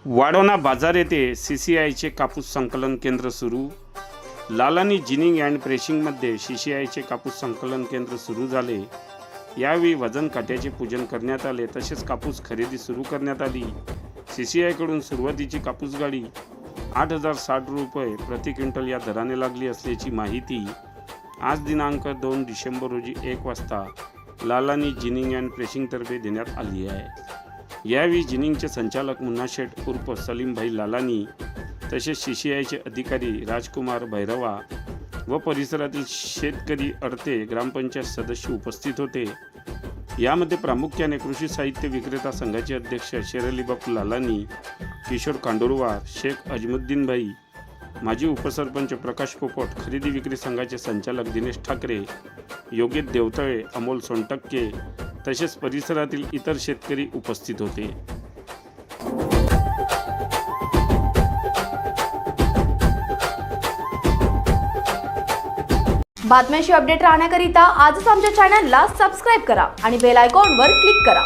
वाढोणा बाजार येथे CCIचे कापूस संकलन केंद्र सुरू. लालानी जिनिंग अँड प्रेसिंगमध्ये CCIचे कापूस संकलन केंद्र सुरू झाले. यावेळी वजन काट्याचे पूजन करण्यात आले. तसेच कापूस खरेदी सुरू करण्यात आली. CCIकडून सुरुवातीची कापूस गाडी 8,060 रुपये प्रति क्विंटल या दराने लागली असल्याची माहिती आज दिनांक 2 डिसेंबर रोजी 1 वाजता लालानी जिनिंग अँड प्रेसिंगतर्फे देण्यात आली आहे. यावेळी जिनिंगचे संचालक मुन्ना शेठ उर्फ सलीमभाई लालानी तसेच CCIचे अधिकारी राजकुमार भैरवा व परिसरातील शेतकरी अडते ग्रामपंचायत सदस्य उपस्थित होते. यामध्ये प्रामुख्याने कृषी साहित्य विक्रेता संघाचे अध्यक्ष शेर बापू लालानी, किशोर कांडोरवार, शेख अजमुद्दीन भाई, माजी उपसरपंच प्रकाश पोपट, खरेदी विक्री संघाचे संचालक दिनेश ठाकरे, योगेश देवतळे, अमोल सोनटक्के तसेच परिसरातील इतर शेतकरी उपस्थित होते. बातम्यांशी अपडेट राहण्याकरिता आजच आमच्या चॅनलला सबस्क्राईब करा आणि बेल आयकॉनवर क्लिक करा.